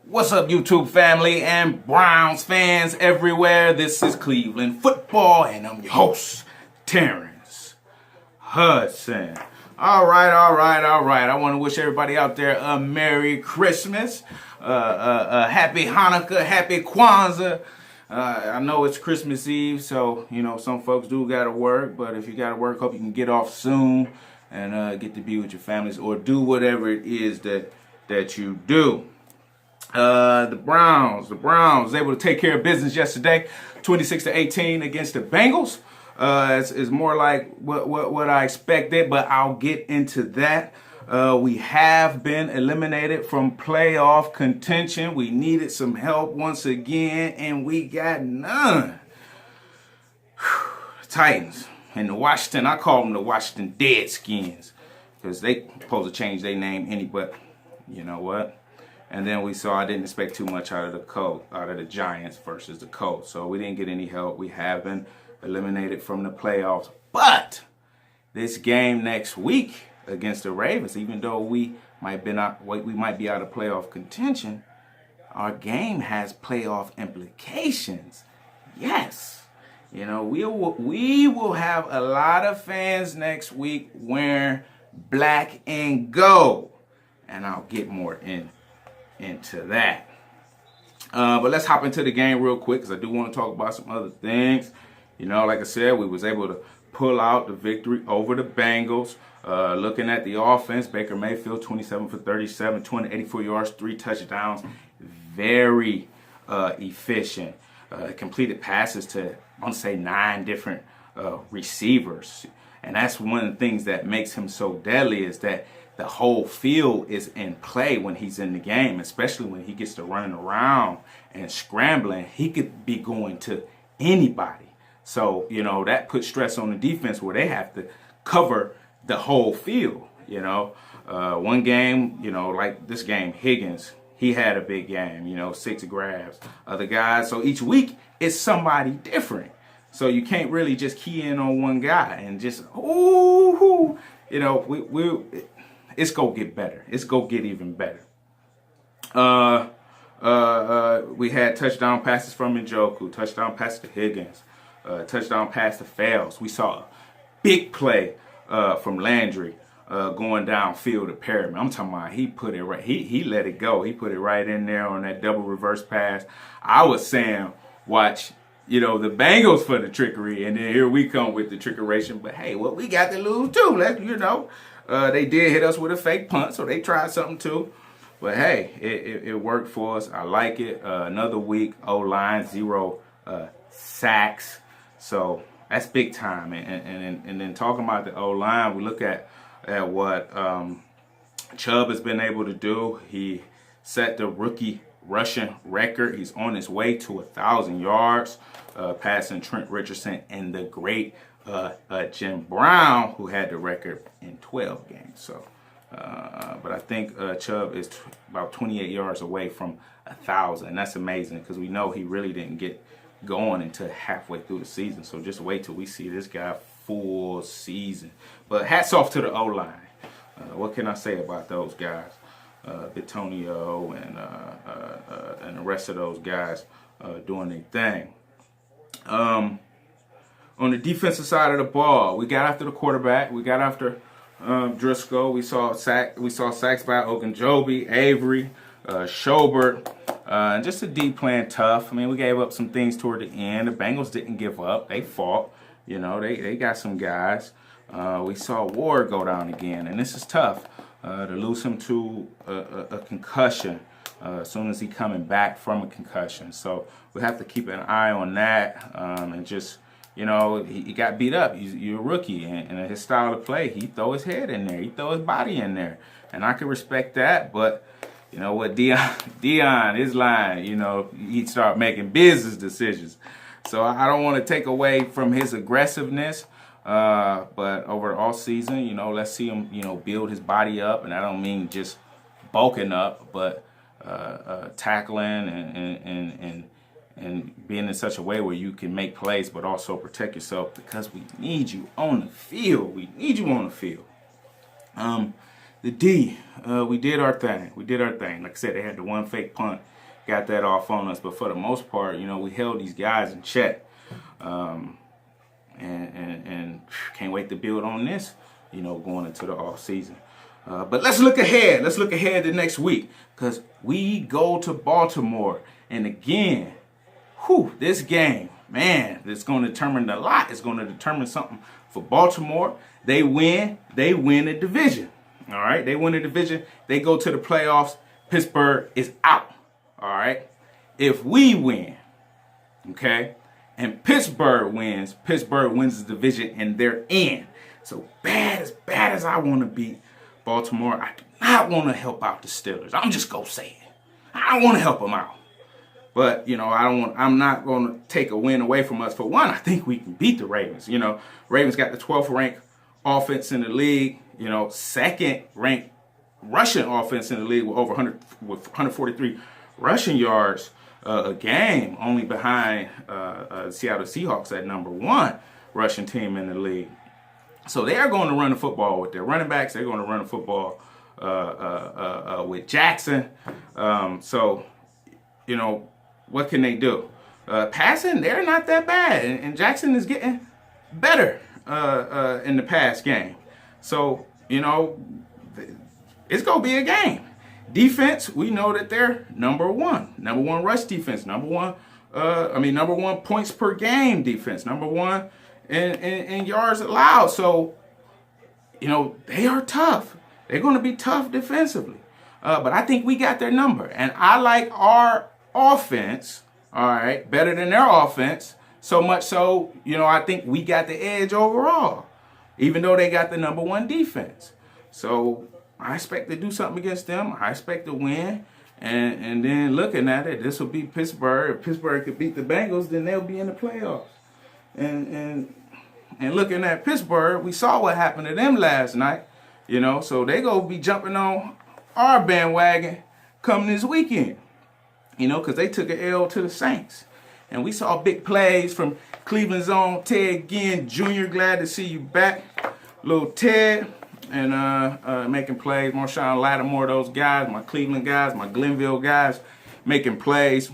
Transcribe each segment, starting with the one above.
What's up, YouTube family and Browns fans everywhere? This is Cleveland Football, and I'm your host, Terrence Hudson. All right. I want to wish everybody out there a Merry Christmas, a Happy Hanukkah, Happy Kwanzaa. I know it's Christmas Eve, so, some folks do got to work, but if you got to work, hope you can get off soon and get to be with your families or do whatever it is that you do. The Browns was able to take care of business yesterday, 26-18 against the Bengals. It's more like what I expected, but I'll get into that. We have been eliminated from playoff contention. We needed some help once again, and we got none. Titans and the Washington, I call them the Washington Deadskins, because they supposed to change their name but you know what? And then we saw I didn't expect too much out of the Giants versus the Colts. So we didn't get any help. We have been eliminated from the playoffs. But this game next week against the Ravens, even though we might be out of playoff contention, our game has playoff implications. Yes. We will have a lot of fans next week wearing black and gold. And I'll get more into that. But let's hop into the game real quick, because I do want to talk about some other things. Like I said, we was able to pull out the victory over the Bengals. Looking at the offense, Baker Mayfield, 27 for 37, 284 yards, 3 touchdowns. Very efficient. Completed passes to, I want to say, 9 different receivers. And that's one of the things that makes him so deadly, is that the whole field is in play when he's in the game, especially when he gets to running around and scrambling. He could be going to anybody. So, that puts stress on the defense, where they have to cover the whole field. One game, like this game, Higgins, he had a big game, 6 grabs. Other guys, so each week it's somebody different. So you can't really just key in on one guy and just, it's going to get better. It's going to get even better. We had touchdown passes from Njoku, touchdown pass to Higgins, touchdown pass to Fales. We saw a big play from Landry going downfield to Perriman. I'm talking about he put it right. He let it go. He put it right in there on that double reverse pass. I was saying, watch, the Bengals for the trickery, and then here we come with the trickeration. But hey, what we got to lose too? They did hit us with a fake punt, so they tried something too. But hey, it worked for us. I like it. Another week, O-line, 0 sacks. So that's big time. And then talking about the O-line, we look at what Chubb has been able to do. He set the rookie rushing record. He's on his way to 1,000 yards, passing Trent Richardson and the great Jim Brown, who had the record in 12 games. So, but I think Chubb is about 28 yards away from 1,000. And that's amazing, because we know he really didn't get going until halfway through the season. So just wait till we see this guy full season. But hats off to the O-line. What can I say about those guys? Bitonio and the rest of those guys doing their thing. On the defensive side of the ball, we got after the quarterback. We got after Driscoll. We saw sacks by Ogunjobi, Avery, Schobert, and just a deep playing tough. I mean, we gave up some things toward the end. The Bengals didn't give up. They fought. They got some guys. We saw Ward go down again, and this is tough to lose him to a concussion as soon as he coming back from a concussion. So we have to keep an eye on that, and just, he got beat up. You're a rookie, and his style of play, he throw his head in there. He throw his body in there. And I can respect that, but you know what, Dion, his line, he'd start making business decisions. So I don't want to take away from his aggressiveness, but over all season, let's see him, build his body up. And I don't mean just bulking up, but tackling and being in such a way where you can make plays but also protect yourself, because we need you on the field. We need you on the field. the D, we did our thing. We did our thing. Like I said, they had the one fake punt, got that off on us. But for the most part, we held these guys in check. And can't wait to build on this, going into the off season. But let's look ahead. Let's look ahead to next week, because we go to Baltimore. And again, this game, man, it's going to determine a lot. It's going to determine something for Baltimore. They win the division. All right, they win the division. They go to the playoffs. Pittsburgh is out. All right, if we win, okay, and Pittsburgh wins the division, and they're in. So bad as I want to beat Baltimore, I do not want to help out the Steelers. I'm just gonna say it. I don't want to help them out. But I'm not going to take a win away from us. For one, I think we can beat the Ravens. Ravens got the 12th ranked offense in the league. Second ranked rushing offense in the league with over 143 rushing yards a game, only behind Seattle Seahawks at number 1 rushing team in the league. So they are going to run the football with their running backs. They're going to run the football with Jackson. What can they do? Passing, they're not that bad. And Jackson is getting better in the pass game. So, it's going to be a game. Defense, we know that they're number one rush defense, number one points per game defense, number one in yards allowed. So, they are tough. They're going to be tough defensively. But I think we got their number. And I like our offense, all right, better than their offense. So much so, I think we got the edge overall, even though they got the number 1 defense. So I expect to do something against them. I expect to win. And then looking at it, this will be Pittsburgh. If Pittsburgh could beat the Bengals, then they'll be in the playoffs. And looking at Pittsburgh, we saw what happened to them last night. So they gonna be jumping on our bandwagon come this weekend. Because they took an L to the Saints. And we saw big plays from Cleveland's own Ted Ginn Jr. Glad to see you back. Little Ted. And making plays. Marshawn Lattimore, those guys, my Cleveland guys, my Glenville guys, making plays.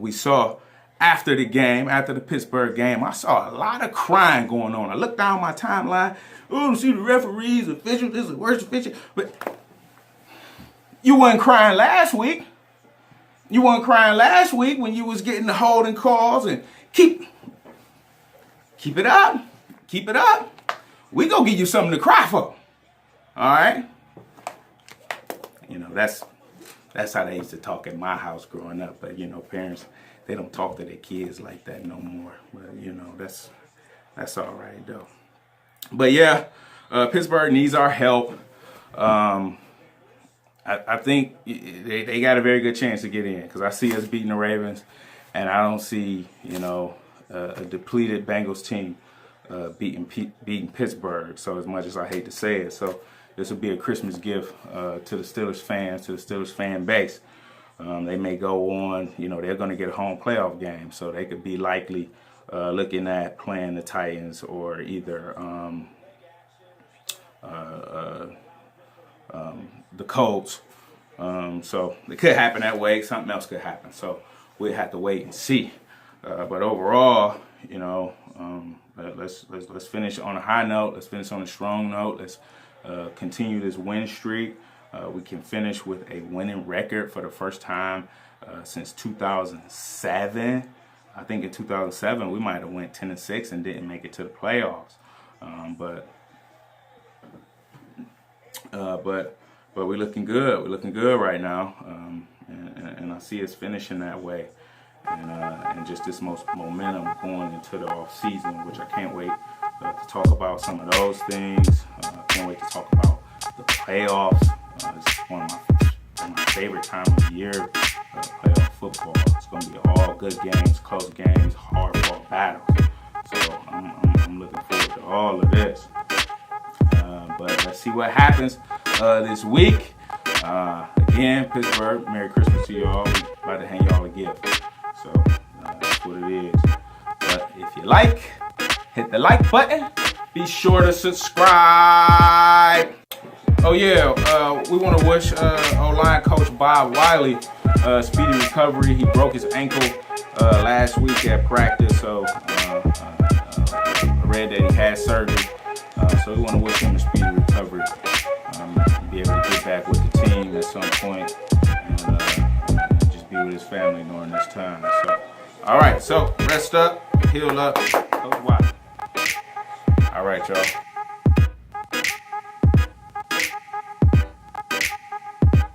We saw after the game, after the Pittsburgh game, I saw a lot of crying going on. I looked down my timeline. Oh, see the referees, officials, this is the worst official. But you wasn't crying last week. You weren't crying last week when you was getting the holding calls. And keep it up. Keep it up. We gonna give you something to cry for. All right? That's how they used to talk at my house growing up. But, parents, they don't talk to their kids like that no more. But, that's all right, though. But, yeah, Pittsburgh needs our help. I think they got a very good chance to get in, because I see us beating the Ravens, and I don't see, a depleted Bengals team beating Pittsburgh. So as much as I hate to say it, so this will be a Christmas gift to the Steelers fans, to the Steelers fan base. They may go on, they're going to get a home playoff game, so they could be likely looking at playing the Titans or either the Colts. So it could happen that way. Something else could happen. So we'll have to wait and see. But overall, let's finish on a high note. Let's finish on a strong note. Let's continue this win streak. We can finish with a winning record for the first time since 2007. I think in 2007 we might have went 10-6 and didn't make it to the playoffs. But we're looking good. We're looking good right now, and I see us finishing that way. And just this most momentum going into the off season, which I can't wait to talk about some of those things. I can't wait to talk about the playoffs. It's one of my favorite time of the year, playoff football. It's going to be all good games, close games, hard-fought battles. So I'm looking forward to all of this. But let's see what happens this week. Again, Pittsburgh, Merry Christmas to y'all. We're about to hand y'all a gift. So that's what it is. But if you like, hit the like button. Be sure to subscribe. Oh yeah, we want to wish O-line coach Bob Wiley speedy recovery. He broke his ankle last week at practice, so I read that he had surgery. So we want to wish him a speedy recovery. Be able to get back with the team at some point and just be with his family during this time. So, all right, so rest up, heal up, Coach Wiley. All right, y'all.